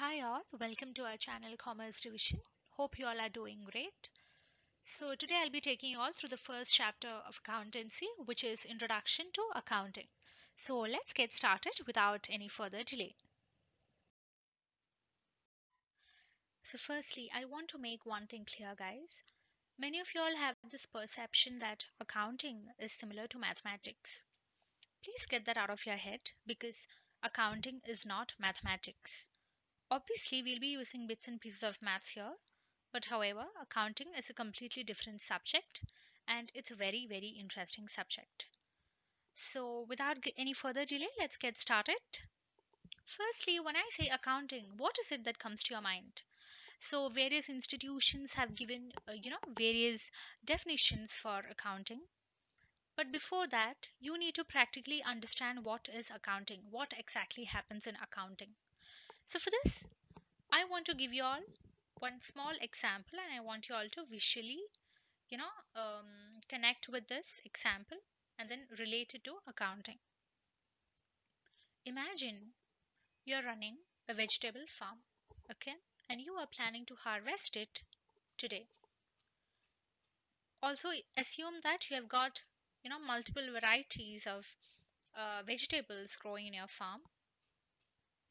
Hi all, welcome to our channel Commerce Division. Hope you all are doing great. So today I'll be taking you all through the first chapter of accountancy, which is Introduction to Accounting. So let's get started without any further delay. So firstly, I want to make one thing clear, guys. Many of you all have this perception that accounting is similar to mathematics. Please get that out of your head because accounting is not mathematics. Obviously, we'll be using bits and pieces of maths here. But however, accounting is a completely different subject and it's a very, very interesting subject. So, without any further delay, let's get started. Firstly, when I say accounting, what is it that comes to your mind? So, various institutions have given, various definitions for accounting. But before that, you need to practically understand what is accounting, what exactly happens in accounting. So, for this, I want to give you all one small example and I want you all to visually connect with this example and then relate it to accounting. Imagine you're running a vegetable farm, okay, and you are planning to harvest it today. Also, assume that you have got multiple varieties of vegetables growing in your farm,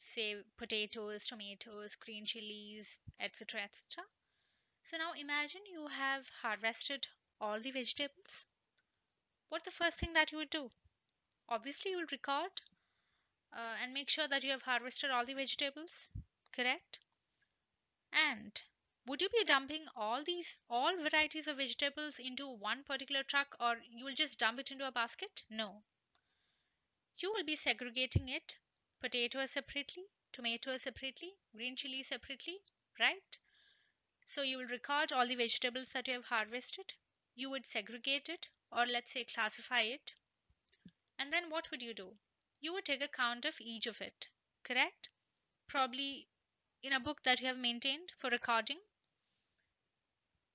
say potatoes, tomatoes, green chilies, etc., etc. So now imagine you have harvested all the vegetables. What's the first thing that you would do? Obviously, you will record and make sure that you have harvested all the vegetables, correct? And would you be dumping all varieties of vegetables into one particular truck, or you will just dump it into a basket? No, you will be segregating it: potatoes separately, tomatoes separately, green chili separately, right? So you will record all the vegetables that you have harvested, you would segregate it, or let's say classify it, and then what would you do? You would take a count of each of it, correct? Probably in a book that you have maintained for recording.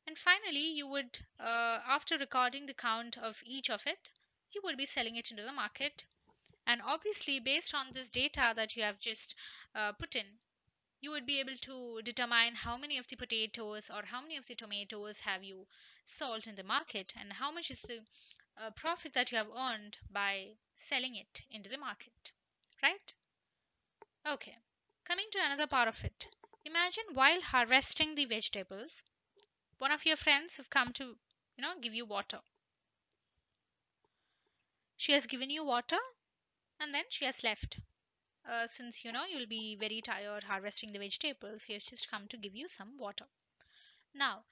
And finally, you would, after recording the count of each of it, you would be selling it into the market. And obviously, based on this data that you have just put in, you would be able to determine how many of the potatoes or how many of the tomatoes have you sold in the market and how much is the profit that you have earned by selling it into the market, right? Okay, coming to another part of it. Imagine while harvesting the vegetables, one of your friends have come to, give you water. She has given you water and then she has left. Since you'll be very tired harvesting the vegetables, she has just come to give you some water. Now,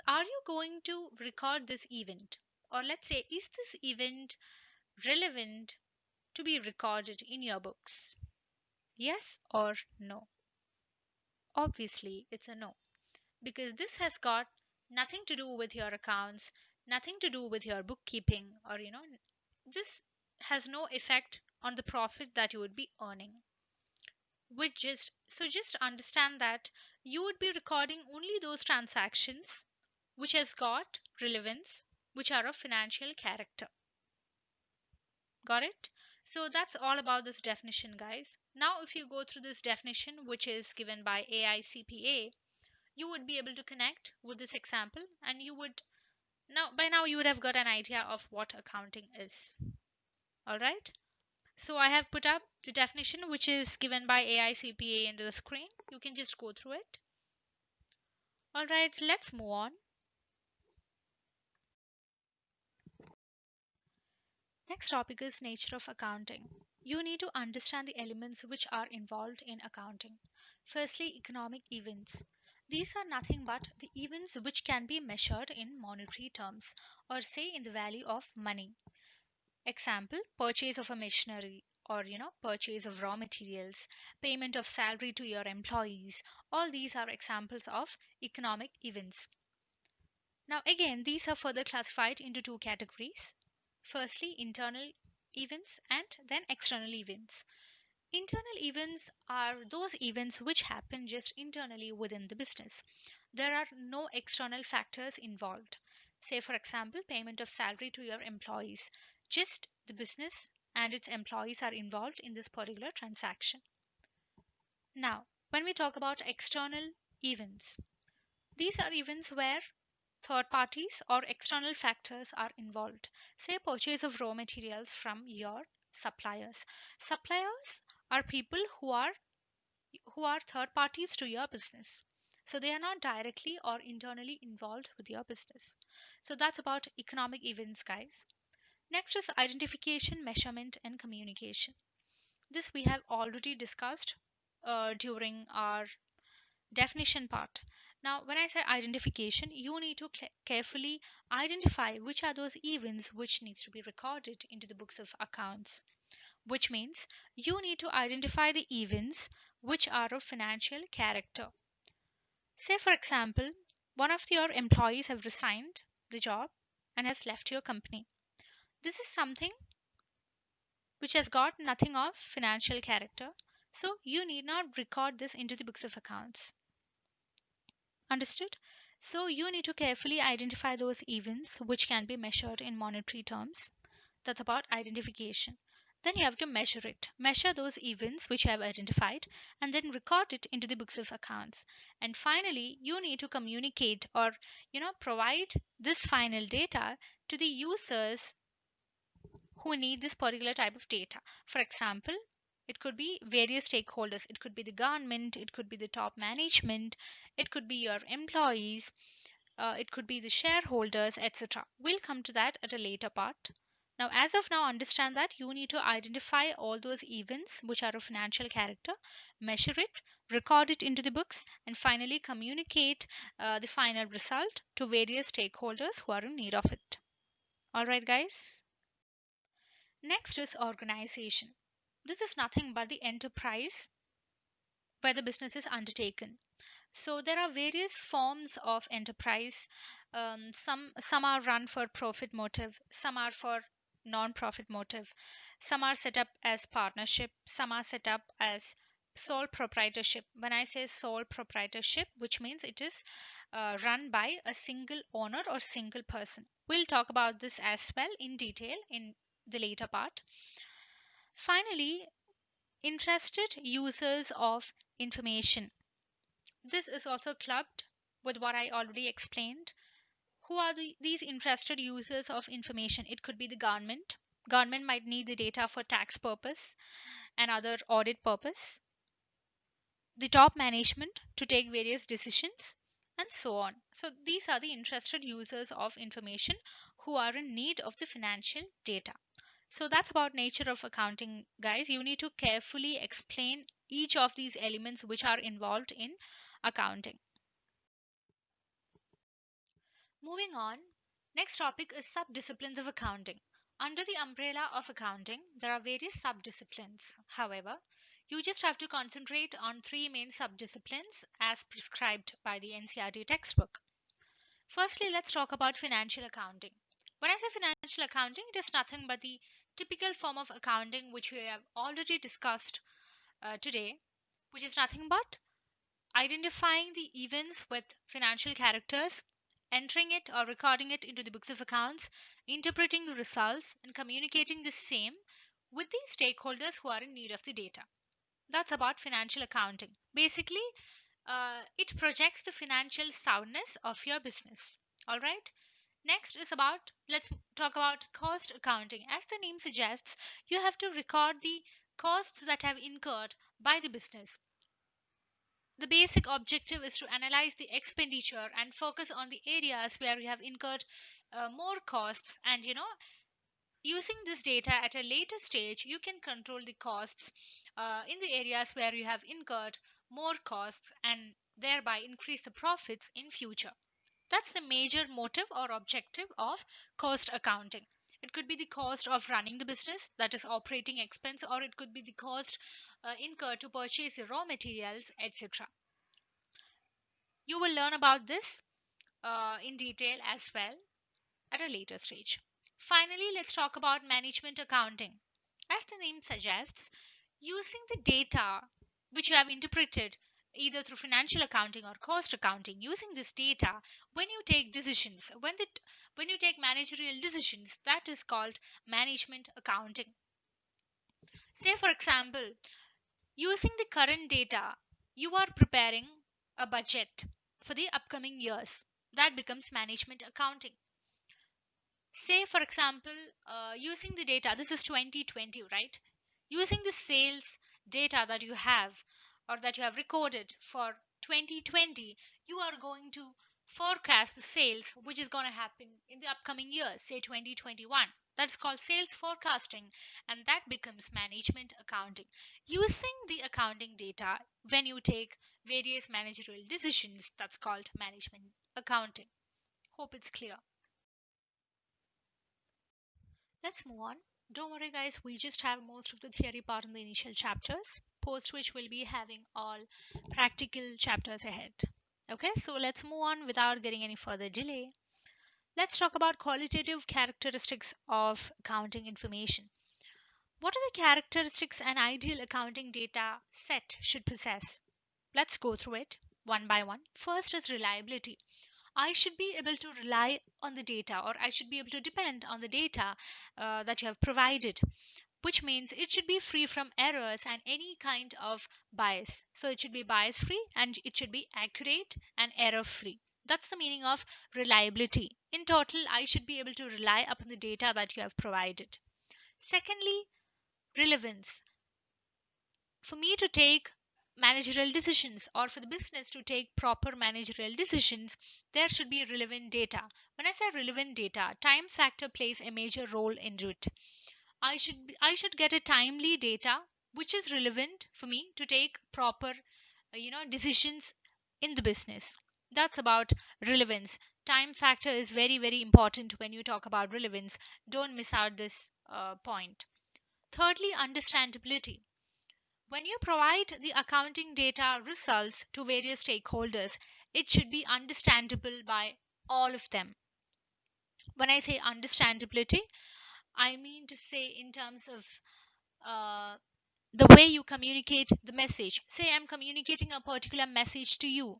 are you going to record this event? Or let's say, is this event relevant to be recorded in your books? Yes or no? Obviously, it's a no. Because this has got nothing to do with your accounts, nothing to do with your bookkeeping, or this has no effect on the profit that you would be earning. Just understand that you would be recording only those transactions which has got relevance, which are of financial character. Got it? So that's all about this definition, guys. Now if you go through this definition, which is given by AICPA, you would be able to connect with this example and you would by now you would have got an idea of what accounting is. All right, so I have put up the definition which is given by AICPA into the screen. You can just go through it. All right, let's move on. Next topic is nature of accounting. You need to understand the elements which are involved in accounting. Firstly, economic events. These are nothing but the events which can be measured in monetary terms or say in the value of money. Example, purchase of a machinery or purchase of raw materials, payment of salary to your employees. All these are examples of economic events. Now again, these are further classified into two categories. Firstly, internal events and then external events. Internal events are those events which happen just internally within the business. There are no external factors involved. Say, for example, payment of salary to your employees. Just the business and its employees are involved in this particular transaction. Now, When we talk about external events, these are events where third parties or external factors are involved. Say purchase of raw materials from your suppliers. Suppliers are people who are third parties to your business. So they are not directly or internally involved with your business. So that's about economic events, guys. Next is identification, measurement, and communication. This we have already discussed during our definition part. Now, when I say identification, you need to carefully identify which are those events which needs to be recorded into the books of accounts, which means you need to identify the events which are of financial character. Say, for example, one of your employees have resigned the job and has left your company. This is something which has got nothing of financial character, so you need not record this into the books of accounts. Understood? So you need to carefully identify those events which can be measured in monetary terms. That's about identification. Then you have to measure it. Measure those events which you have identified and then record it into the books of accounts. And finally, you need to communicate or provide this final data to the users who need this particular type of data. For example, it could be various stakeholders. It could be the government, it could be the top management, it could be your employees, it could be the shareholders, etc. We'll come to that at a later part. Now, as of now, understand that you need to identify all those events which are of financial character, measure it, record it into the books, and finally communicate the final result to various stakeholders who are in need of it. All right, guys. Next is organization. This is nothing but the enterprise where the business is undertaken. So there are various forms of enterprise. Some are run for profit motive, some are for non-profit motive, some are set up as partnership, some are set up as sole proprietorship. When I say sole proprietorship, which means it is run by a single owner or single person. We'll talk about this as well in detail in the later part. Finally, interested users of information. This is also clubbed with what I already explained. Who are these interested users of information? It could be the government. Government might need the data for tax purpose and other audit purpose. The top management to take various decisions and so on. So these are the interested users of information who are in need of the financial data. So that's about nature of accounting, guys. You need to carefully explain each of these elements which are involved in accounting. Moving on, next topic is sub-disciplines of accounting. Under the umbrella of accounting, there are various sub-disciplines. However, you just have to concentrate on three main sub-disciplines as prescribed by the NCERT textbook. Firstly, let's talk about financial accounting. When I say financial accounting, it is nothing but the typical form of accounting which we have already discussed today, which is nothing but identifying the events with financial characters, entering it or recording it into the books of accounts, interpreting the results, and communicating the same with the stakeholders who are in need of the data. That's about financial accounting. Basically, it projects the financial soundness of your business. All right. Next is about, let's talk about cost accounting. As the name suggests, you have to record the costs that have incurred by the business. The basic objective is to analyze the expenditure and focus on the areas where you have incurred more costs, and using this data at a later stage you can control the costs in the areas where you have incurred more costs and thereby increase the profits in future. That's the major motive or objective of cost accounting. It could be the cost of running the business, that is operating expense, or it could be the cost incurred to purchase the raw materials, etc. You will learn about this in detail as well at a later stage. Finally, let's talk about management accounting. As the name suggests, using the data which you have interpreted either through financial accounting or cost accounting, using this data when you take decisions, when you take managerial decisions, that is called management accounting. Say, for example, using the current data You are preparing a budget for the upcoming years. That becomes management accounting. Say, for example, using the data, this is 2020, right? Using the sales data that you have or that you have recorded for 2020, you are going to forecast the sales which is going to happen in the upcoming year, say 2021. That's called sales forecasting, and that becomes management accounting. Using the accounting data when you take various managerial decisions, that's called management accounting. Hope it's clear. Let's move on. Don't worry, guys, we just have most of the theory part in the initial chapters, post which we'll be having all practical chapters ahead. Okay, so let's move on without getting any further delay. Let's talk about qualitative characteristics of accounting information. What are the characteristics an ideal accounting data set should possess? Let's go through it one by one. First is reliability. I should be able to rely on the data, or I should be able to depend on the data that you have provided, which means it should be free from errors and any kind of bias. So it should be bias free and it should be accurate and error free. That's the meaning of reliability. In total, I should be able to rely upon the data that you have provided. Secondly, relevance. For me to take managerial decisions or for the business to take proper managerial decisions, there should be relevant data. When I say relevant data, time factor plays a major role into it. I should get a timely data which is relevant for me to take proper decisions in the business. That's about relevance. Time factor is very very important when you talk about relevance. Don't miss out this point. Thirdly, understandability. When you provide the accounting data results to various stakeholders, it should be understandable by all of them. When I say understandability, I mean to say in terms of uh, the way you communicate the message. Say I'm communicating a particular message to you.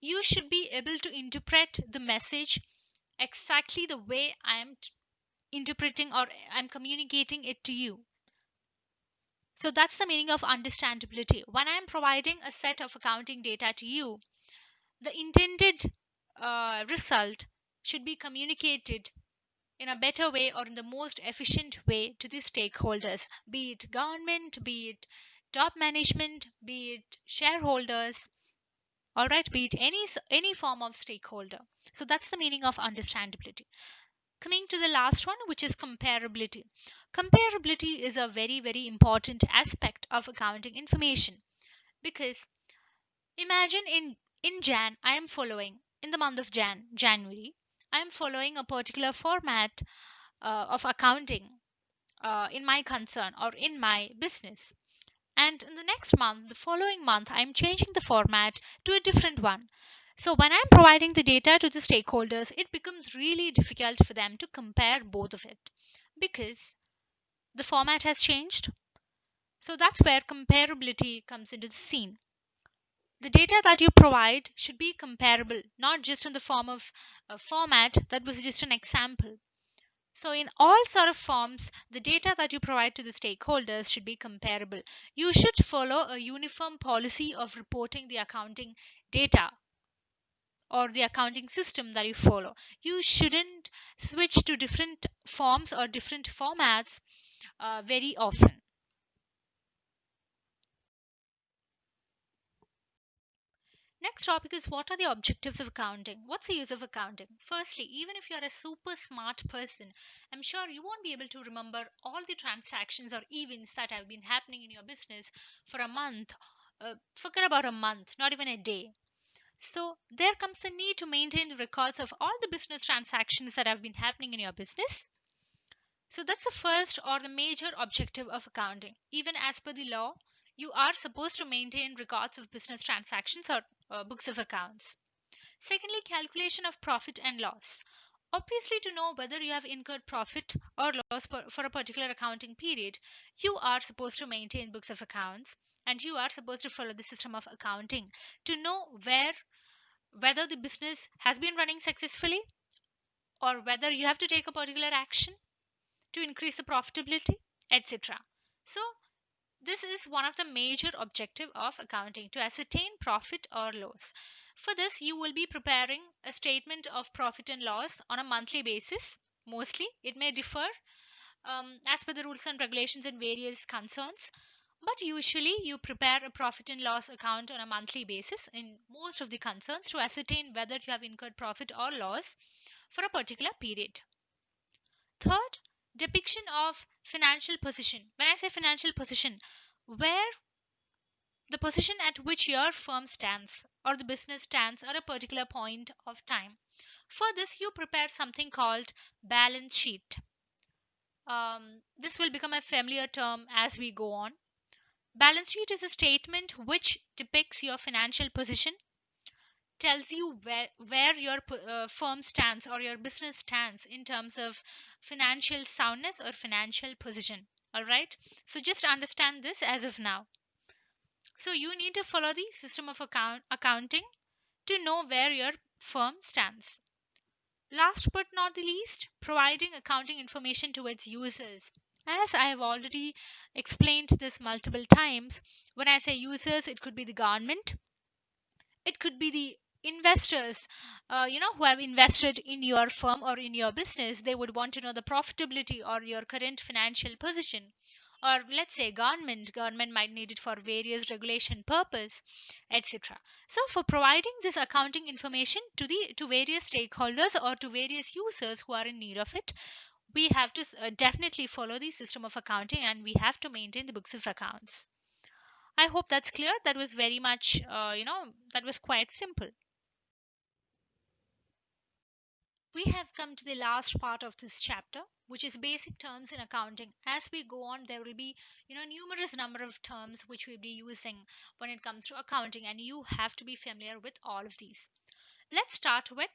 You should be able to interpret the message exactly the way I am interpreting or I'm communicating it to you. So that's the meaning of understandability. When I am providing a set of accounting data to you, the intended result should be communicated in a better way or in the most efficient way to the stakeholders, be it government, be it top management, be it shareholders, all right, be it any form of stakeholder. So that's the meaning of understandability. Coming to the last one, which is comparability. Comparability is a very very important aspect of accounting information, because imagine in Jan I am following, in the month of January, I am following a particular format of accounting in my concern or in my business. And in the next month, the following month, I'm changing the format to a different one. So when I'm providing the data to the stakeholders, it becomes really difficult for them to compare both of it because the format has changed. So that's where comparability comes into the scene. The data that you provide should be comparable, not just in the form of a format. That was just an example. So in all sort of forms, the data that you provide to the stakeholders should be comparable. You should follow a uniform policy of reporting the accounting data or the accounting system that you follow. You shouldn't switch to different forms or different formats very often. Next topic is, what are the objectives of accounting? What's the use of accounting? Firstly, even if you're a super smart person, I'm sure you won't be able to remember all the transactions or events that have been happening in your business for a month. Forget about a month, not even a day. So there comes the need to maintain the records of all the business transactions that have been happening in your business. So that's the first or the major objective of accounting. Even as per the law, you are supposed to maintain records of business transactions or books of accounts. Secondly, calculation of profit and loss. Obviously, to know whether you have incurred profit or loss for a particular accounting period, you are supposed to maintain books of accounts and you are supposed to follow the system of accounting to know whether the business has been running successfully or whether you have to take a particular action to increase the profitability, etc. So This is one of the major objective of accounting, to ascertain profit or loss. For this, you will be preparing a statement of profit and loss on a monthly basis. Mostly, it may differ as per the rules and regulations and various concerns. But usually, you prepare a profit and loss account on a monthly basis in most of the concerns to ascertain whether you have incurred profit or loss for a particular period. Third, depiction of financial position. When I say financial position, where the position at which your firm stands or the business stands at a particular point of time. For this, you prepare something called balance sheet. This will become a familiar term as we go on. Balance sheet is a statement which depicts your financial position, tells you where your firm stands or your business stands in terms of financial soundness or financial position. All right. So just understand this as of now. So you need to follow the system of accounting to know where your firm stands. Last but not the least, providing accounting information to its users. As I have already explained this multiple times, when I say users, it could be the government, it could be the investors, who have invested in your firm or in your business. They would want to know the profitability or your current financial position. Or let's say government might need it for various regulation purpose, etc. So for providing this accounting information to various stakeholders or to various users who are in need of it, we have to definitely follow the system of accounting, and we have to maintain the books of accounts. I hope that's clear. That was very much, that was quite simple. We have come to the last part of this chapter, which is basic terms in accounting. As we go on, there will be, numerous number of terms which we'll be using when it comes to accounting, and you have to be familiar with all of these. Let's start with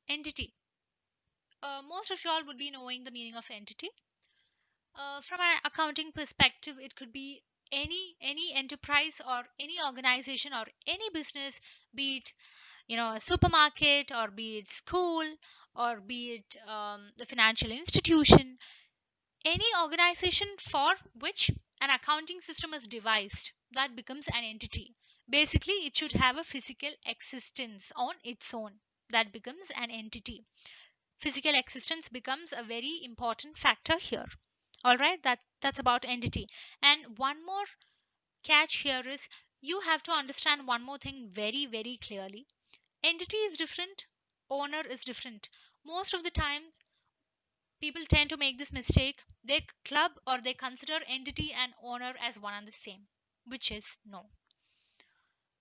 entity. Most of y'all would be knowing the meaning of entity. From an accounting perspective, it could be any enterprise or any organization or any business, be it a supermarket, or be it school, or be it the financial institution, any organization for which an accounting system is devised, that becomes an entity. Basically, it should have a physical existence on its own. That becomes an entity. Physical existence becomes a very important factor here. All right, that's about entity. And one more catch here is, you have to understand one more thing very very clearly. Entity is different, owner is different. Most of the time, people tend to make this mistake. They club or they consider entity and owner as one and the same, which is no.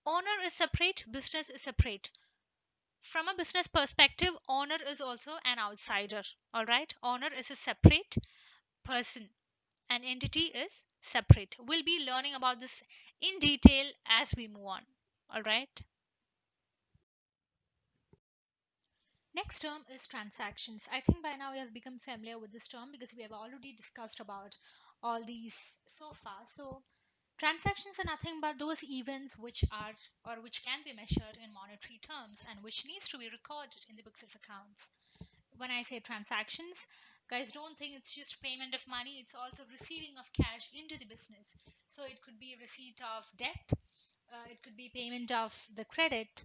Owner is separate, business is separate. From a business perspective, owner is also an outsider. All right, owner is a separate person, an entity is separate. We'll be learning about this in detail as we move on. All right. Next term is transactions. I think by now you have become familiar with this term because we have already discussed about all these so far. So transactions are nothing but those events which are or which can be measured in monetary terms and which needs to be recorded in the books of accounts. When I say transactions, guys, don't think it's just payment of money, it's also receiving of cash into the business. So it could be receipt of debt, it could be payment of the credit,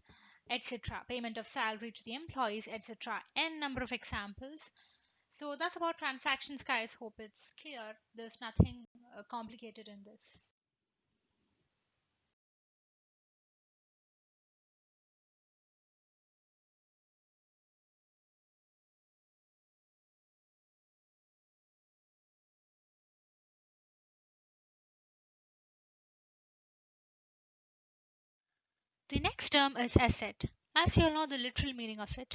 etc., payment of salary to the employees, etc. N number of examples. So that's about transactions, guys. Hope it's clear. There's nothing complicated in this. The next term is asset. As you all know the literal meaning of it.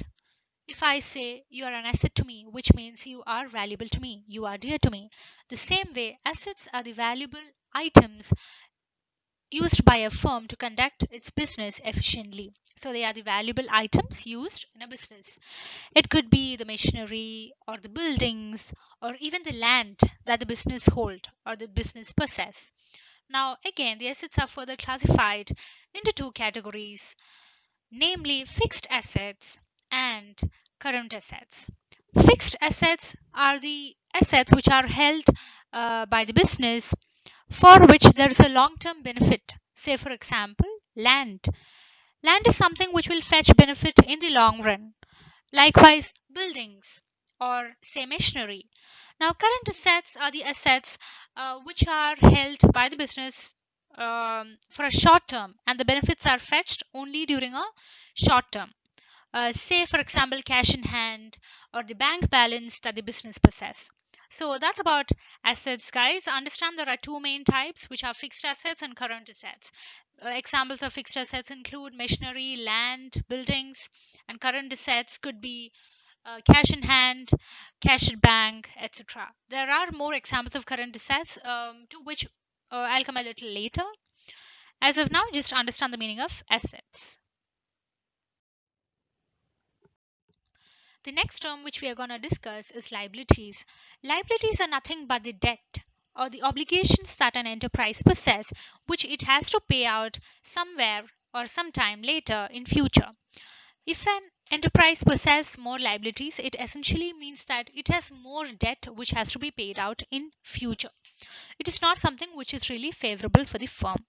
If I say you are an asset to me, which means you are valuable to me, you are dear to me. The same way, assets are the valuable items used by a firm to conduct its business efficiently. So they are the valuable items used in a business. It could be the machinery or the buildings or even the land that the business hold or the business possess. Now again, the assets are further classified into two categories, namely fixed assets and current assets. Fixed assets are the assets which are held by the business for which there is a long-term benefit. Say, for example, land. Land is something which will fetch benefit in the long run. Likewise, buildings or say machinery. Now, current assets are the assets which are held by the business for a short term, and the benefits are fetched only during a short term. Say, for example, cash in hand or the bank balance that the business possess. So that's about assets, guys. Understand there are two main types, which are fixed assets and current assets. Examples of fixed assets include machinery, land, buildings, and current assets could be cash in hand, cash at bank, etc. There are more examples of current assets to which I'll come a little later. As of now, just understand the meaning of assets. The next term which we are going to discuss is liabilities. Liabilities are nothing but the debt or the obligations that an enterprise possesses, which it has to pay out somewhere or sometime later in future. If an enterprise possesses more liabilities, it essentially means that it has more debt which has to be paid out in future. It is not something which is really favorable for the firm.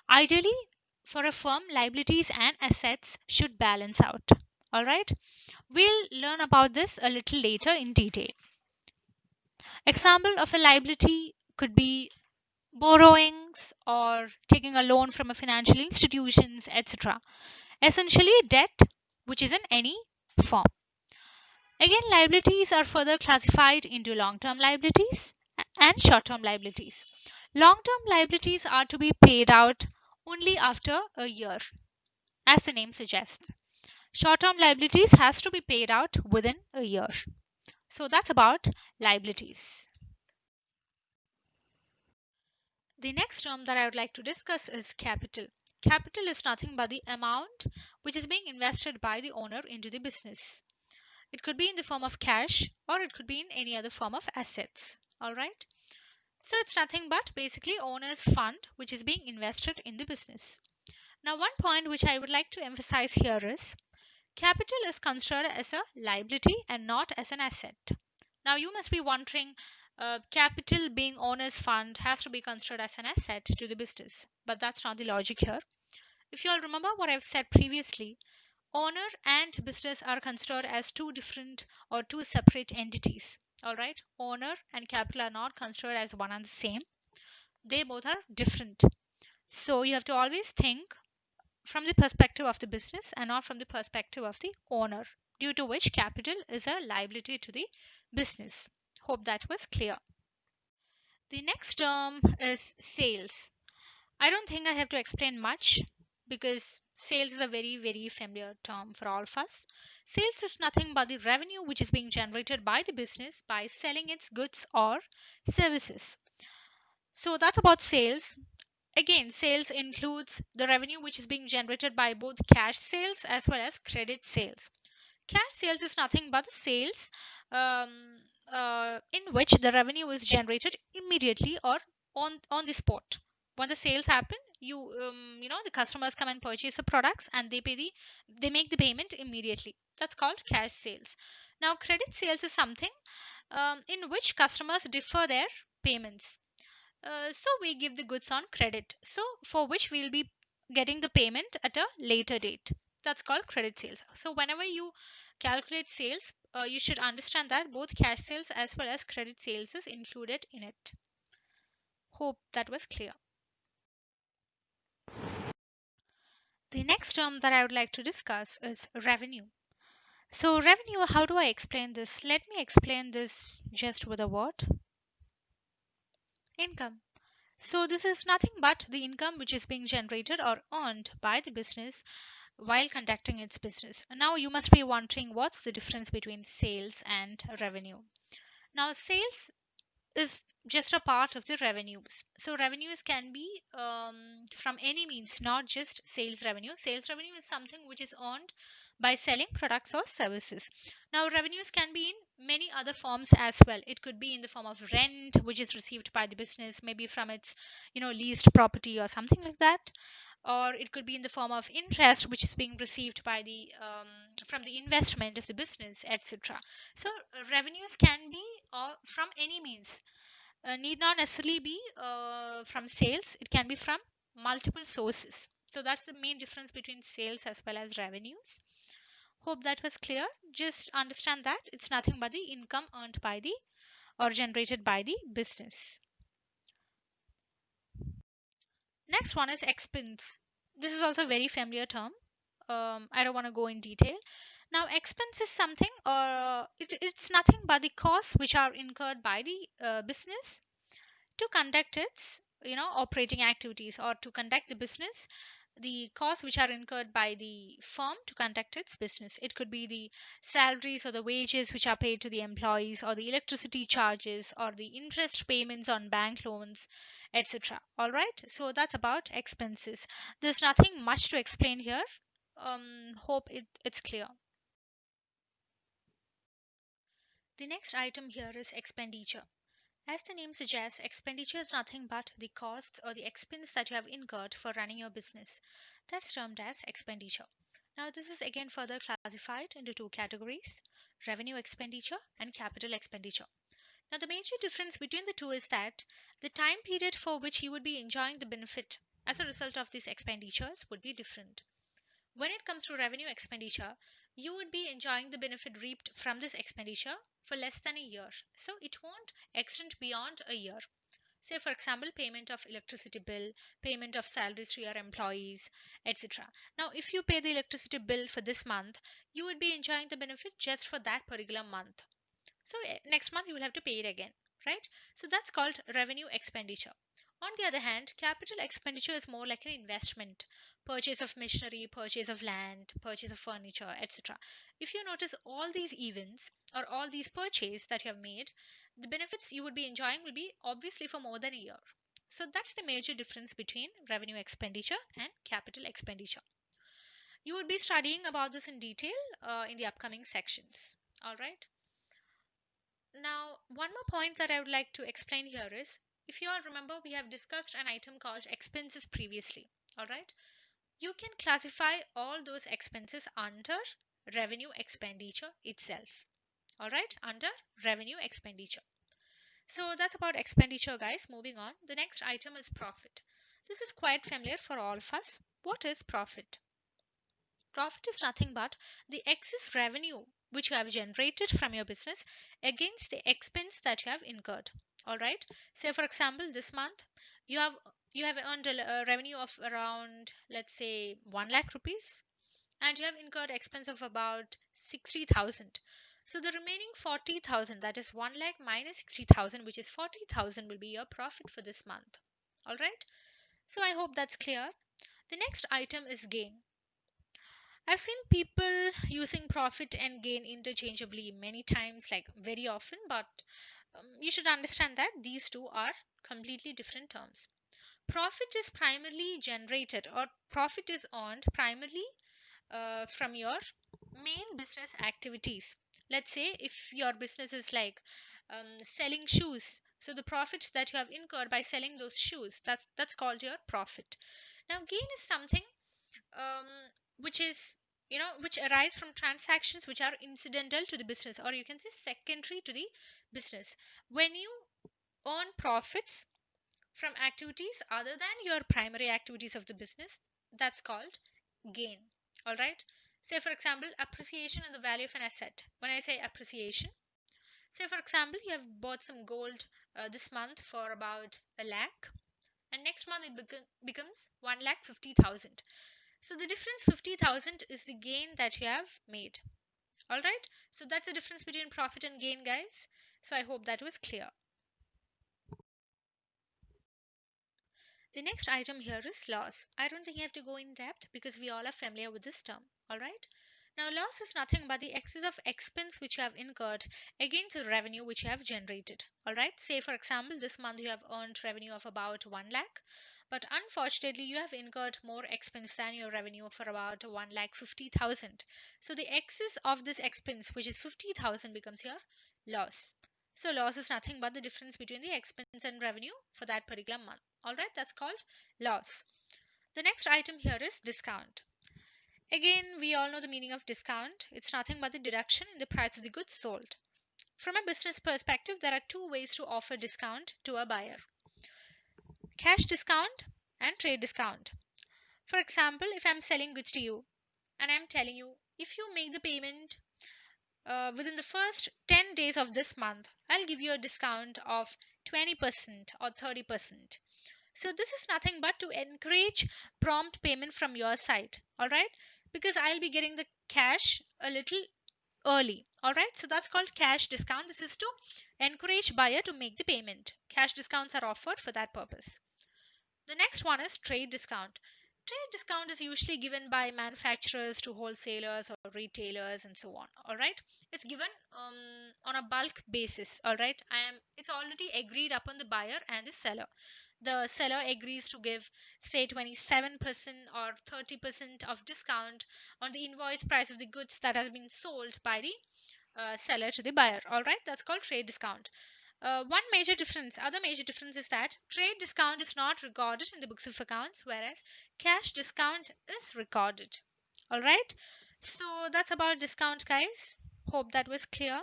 Ideally, for a firm, liabilities and assets should balance out. All right. We'll learn about this a little later in detail. Example of a liability could be borrowings or taking a loan from a financial institutions, etc. Essentially, debt which is in any form. Again, liabilities are further classified into long-term liabilities and short-term liabilities. Long-term liabilities are to be paid out only after a year, as the name suggests. Short-term liabilities has to be paid out within a year. So that's about liabilities. The next term that I would like to discuss is capital. Capital is nothing but the amount which is being invested by the owner into the business. It could be in the form of cash or it could be in any other form of assets. All right. So it's nothing but basically owner's fund which is being invested in the business. Now, one point which I would like to emphasize here is capital is considered as a liability and not as an asset. Now, you must be wondering, capital being owner's fund has to be considered as an asset to the business. But that's not the logic here. If you all remember what I've said previously, owner and business are considered as two different or two separate entities. All right, owner and capital are not considered as one and the same. They both are different. So you have to always think from the perspective of the business and not from the perspective of the owner, due to which capital is a liability to the business. Hope that was clear. The next term is sales. I don't think I have to explain much because sales is a very, very familiar term for all of us. Sales is nothing but the revenue which is being generated by the business by selling its goods or services. So that's about sales. Again, sales includes the revenue which is being generated by both cash sales as well as credit sales. Cash sales is nothing but the sales in which the revenue is generated immediately or on the spot. When the sales happen, the customers come and purchase the products and they make the payment immediately. That's called cash sales. Now, credit sales is something in which customers defer their payments. So we give the goods on credit. So for which we'll be getting the payment at a later date. That's called credit sales. So whenever you calculate sales, you should understand that both cash sales as well as credit sales is included in it. Hope that was clear. The next term that I would like to discuss is revenue. So revenue, how do I explain this? Let me explain this just with a word. Income. So this is nothing but the income which is being generated or earned by the business while conducting its business. Now you must be wondering what's the difference between sales and revenue. Now sales is just a part of the revenues. So revenues can be from any means, not just sales revenue. Sales revenue is something which is earned by selling products or services. Now revenues can be in many other forms as well. It could be in the form of rent, which is received by the business, maybe from its leased property or something like that, or it could be in the form of interest which is being received by the from the investment of the business, etc. So revenues can be from any means. need not necessarily be from sales. It can be from multiple sources. So that's the main difference between sales as well as revenues. Hope that was clear. Just understand that it's nothing but the income earned by the or generated by the business. Next one is expense. This is also a very familiar term. I don't want to go in detail. Now, expense is something, or it's nothing but the costs which are incurred by the business to conduct its operating activities, or to conduct the business, the costs which are incurred by the firm to conduct its business. It could be the salaries or the wages which are paid to the employees, or the electricity charges, or the interest payments on bank loans, etc. All right, so that's about expenses. There's nothing much to explain here. Hope it's clear. The next item here is expenditure. As the name suggests, expenditure is nothing but the costs or the expense that you have incurred for running your business. That's termed as expenditure. Now, this is again further classified into two categories: revenue expenditure and capital expenditure. Now, the major difference between the two is that the time period for which you would be enjoying the benefit as a result of these expenditures would be different. When it comes to revenue expenditure, you would be enjoying the benefit reaped from this expenditure for less than a year. So it won't extend beyond a year. Say, for example, payment of electricity bill, payment of salaries to your employees, etc. Now, if you pay the electricity bill for this month, you would be enjoying the benefit just for that particular month. So next month you will have to pay it again, right? So that's called revenue expenditure. On the other hand, capital expenditure is more like an investment: purchase of machinery, purchase of land, purchase of furniture, etc. If you notice, all these events or all these purchases that you have made, the benefits you would be enjoying will be obviously for more than a year. So that's the major difference between revenue expenditure and capital expenditure. You would be studying about this in detail in the upcoming sections. All right. Now, one more point that I would like to explain here is, if you all remember, we have discussed an item called expenses previously. All right. You can classify all those expenses under revenue expenditure itself. All right. Under revenue expenditure. So that's about expenditure, guys. Moving on. The next item is profit. This is quite familiar for all of us. What is profit? Profit is nothing but the excess revenue which you have generated from your business against the expense that you have incurred. All right. Say, for example, this month you have you have earned a revenue of around, let's say, 1 lakh rupees, and you have incurred expense of about 60,000. So the remaining 40,000, that is 1 lakh minus 60,000, which is 40,000, will be your profit for this month. All right. So I hope that's clear. The next item is gain. I've seen people using profit and gain interchangeably many times, like very often, but you should understand that these two are completely different terms. Profit is primarily generated, or profit is earned primarily from your main business activities. Let's say if your business is like selling shoes, so the profit that you have incurred by selling those shoes, that's called your profit. Now, gain is something um, which is which arise from transactions which are incidental to the business, or you can say secondary to the business. When you earn profits from activities other than your primary activities of the business, that's called gain. All right. Say, for example, appreciation in the value of an asset. When I say appreciation, say, for example, you have bought some gold this month for about a lakh, and next month it becomes 1,50,000. So the difference 50,000 is the gain that you have made. All right. So that's the difference between profit and gain, guys. So I hope that was clear. The next item here is loss. I don't think you have to go in depth because we all are familiar with this term. All right. Now, loss is nothing but the excess of expense which you have incurred against the revenue which you have generated. All right. Say, for example, this month you have earned revenue of about 1 lakh, but unfortunately, you have incurred more expense than your revenue for about 1,50,000. So, the excess of this expense, which is 50,000, becomes your loss. So, loss is nothing but the difference between the expense and revenue for that particular month. All right, that's called loss. The next item here is discount. Again, we all know the meaning of discount. It's nothing but the deduction in the price of the goods sold. From a business perspective, there are two ways to offer discount to a buyer: cash discount and trade discount. For example, if I'm selling goods to you and I'm telling you, if you make the payment within the first 10 days of this month, I'll give you a discount of 20% or 30%. So, this is nothing but to encourage prompt payment from your side, all right? Because I'll be getting the cash a little early, all right? So, that's called cash discount. This is to encourage buyer to make the payment. Cash discounts are offered for that purpose. The next one is trade discount. Trade discount is usually given by manufacturers to wholesalers or retailers and so on. All right, it's given on a bulk basis. All right, it's already agreed upon the buyer and the seller. The seller agrees to give, say, 27% or 30% of discount on the invoice price of the goods that has been sold by the seller to the buyer. All right, that's called trade discount. Other major difference is that trade discount is not recorded in the books of accounts, whereas cash discount is recorded. All right, so that's about discount, guys. Hope that was clear.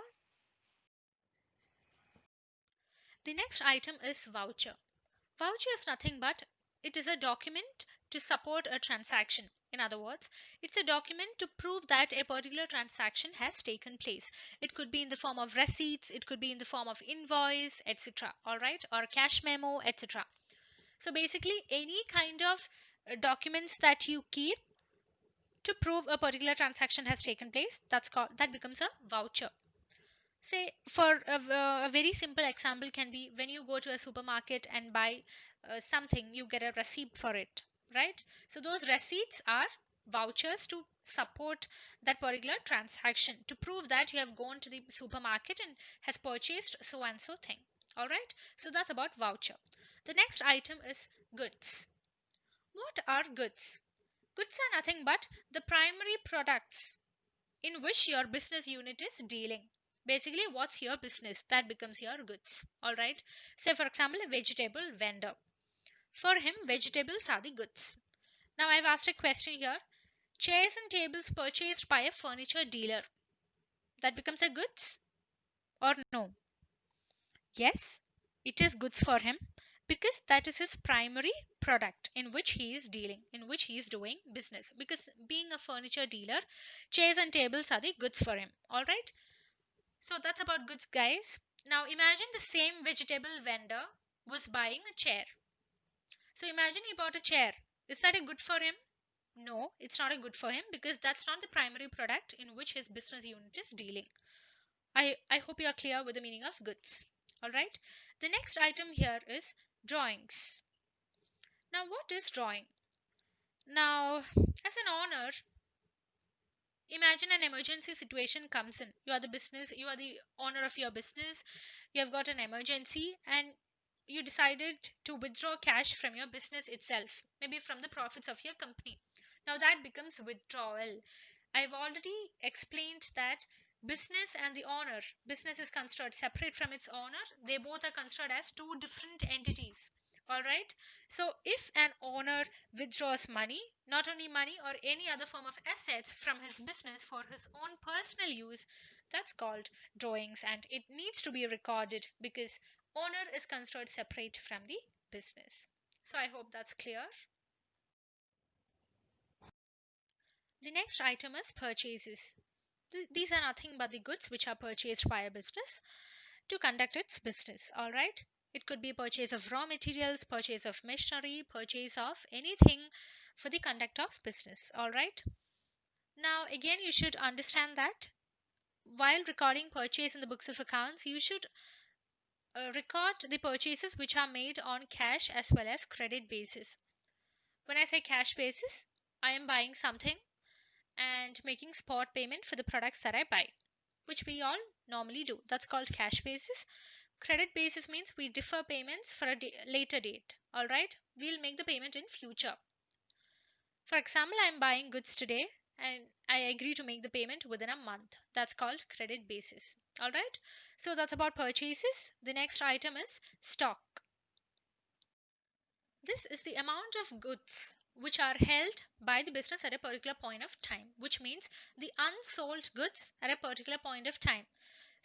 The next item is voucher. Voucher is nothing but it is a document to support a transaction. In other words, it's a document to prove that a particular transaction has taken place. It could be in the form of receipts, it could be in the form of invoice, etc. All right, or a cash memo, etc. So basically, any kind of documents that you keep to prove a particular transaction has taken place, that becomes a voucher. Say, for a very simple example can be when you go to a supermarket and buy something, you get a receipt for it, right? So those receipts are vouchers to support that particular transaction, to prove that you have gone to the supermarket and has purchased so and so thing. All right, so that's about voucher. The next item is goods. What are goods? Goods are nothing but the primary products in which your business unit is dealing. Basically, what's your business? That becomes your goods. All right. Say, for example, a vegetable vendor. For him, vegetables are the goods. Now, I've asked a question here: chairs and tables purchased by a furniture dealer. That becomes a goods or no? Yes, it is goods for him because that is his primary product in which he is dealing, in which he is doing business. Because being a furniture dealer, chairs and tables are the goods for him. All right. So that's about goods, guys. Now imagine the same vegetable vendor was buying a chair. So imagine he bought a chair. Is that a good for him? No, it's not a good for him because that's not the primary product in which his business unit is dealing. I hope you are clear with the meaning of goods. Alright. The next item here is drawings. Now what is drawing? Now, as an owner, imagine an emergency situation comes in. You are the owner of your business, you have got an emergency, and you decided to withdraw cash from your business itself, maybe from the profits of your company. Now that becomes withdrawal. I've already explained that business is considered separate from its owner. They both are considered as two different entities. All right. So if an owner withdraws money, not only money or any other form of assets from his business for his own personal use, that's called drawings, and it needs to be recorded because owner is considered separate from the business. So I hope that's clear. The next item is purchases. These are nothing but the goods which are purchased by a business to conduct its business. All right. It could be purchase of raw materials, purchase of machinery, purchase of anything for the conduct of business. All right. Now, again, you should understand that while recording purchase in the books of accounts, you should record the purchases which are made on cash as well as credit basis. When I say cash basis, I am buying something and making spot payment for the products that I buy, which we all normally do. That's called cash basis. Credit basis means we defer payments for a later date. All right, we'll make the payment in future. For example, I'm buying goods today and I agree to make the payment within a month. That's called credit basis. All right, so that's about purchases. The next item is stock. This is the amount of goods which are held by the business at a particular point of time, which means the unsold goods at a particular point of time.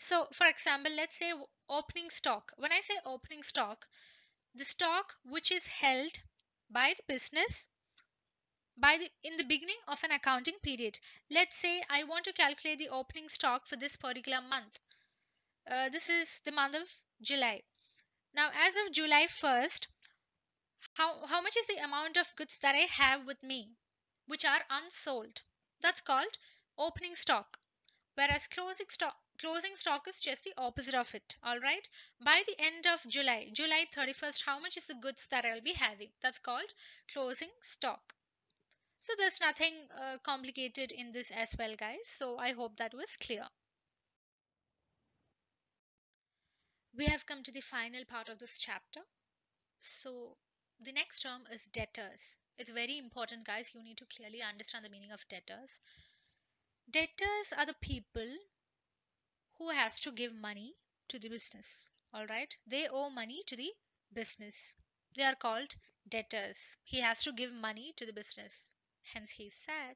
So for example, let's say opening stock. When I say opening stock, the stock which is held by the business in the beginning of an accounting period. Let's say I want to calculate the opening stock for this particular month. This is the month of July. Now as of July 1st, how much is the amount of goods that I have with me which are unsold? That's called opening stock. Whereas closing stock is just the opposite of it. All right, by the end of July 31st, how much is the goods that I'll be having? That's called closing stock. So there's nothing complicated in this as well, guys. So I hope that was clear. We have come to the final part of this chapter. So the next term is debtors. It's very important, guys. You need to clearly understand the meaning of debtors. Debtors are the people who has to give money to the business. All right, they owe money to the business. They are called debtors. He has to give money to the business, hence he's sad.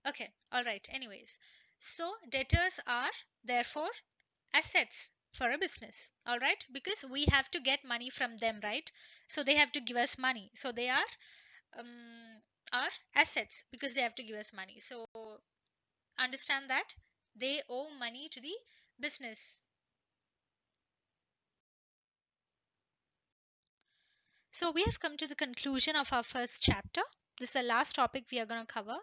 Okay, all right, anyways, so debtors are therefore assets for a business. All right, because we have to get money from them, right? So they have to give us money, so they are assets because they have to give us money. So understand that they owe money to the business. So we have come to the conclusion of our first chapter. This is the last topic we are going to cover,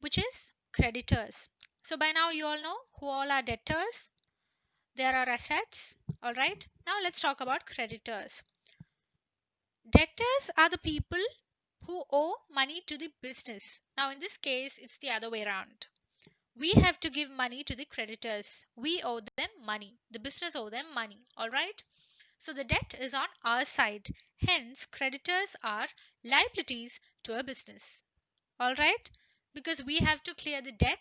which is creditors. So by now you all know who all are debtors. There are assets. All right. Now let's talk about creditors. Debtors are the people who owe money to the business. Now in this case, it's the other way around. We have to give money to the creditors. We owe them money. The business owe them money. All right. So the debt is on our side. Hence, creditors are liabilities to a business. All right? Because we have to clear the debt,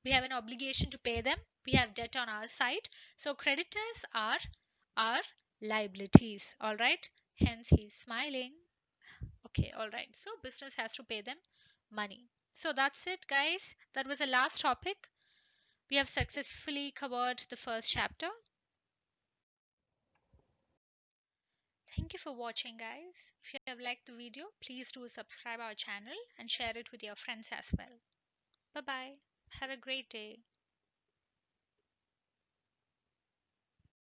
we have an obligation to pay them, we have debt on our side. So creditors are our liabilities. All right? Hence, he's smiling. Okay, all right. So business has to pay them money. So that's it, guys. That was the last topic. We have successfully covered the first chapter. Thank you for watching, guys. If you have liked the video, please do subscribe our channel and share it with your friends as well. Bye bye. Have a great day.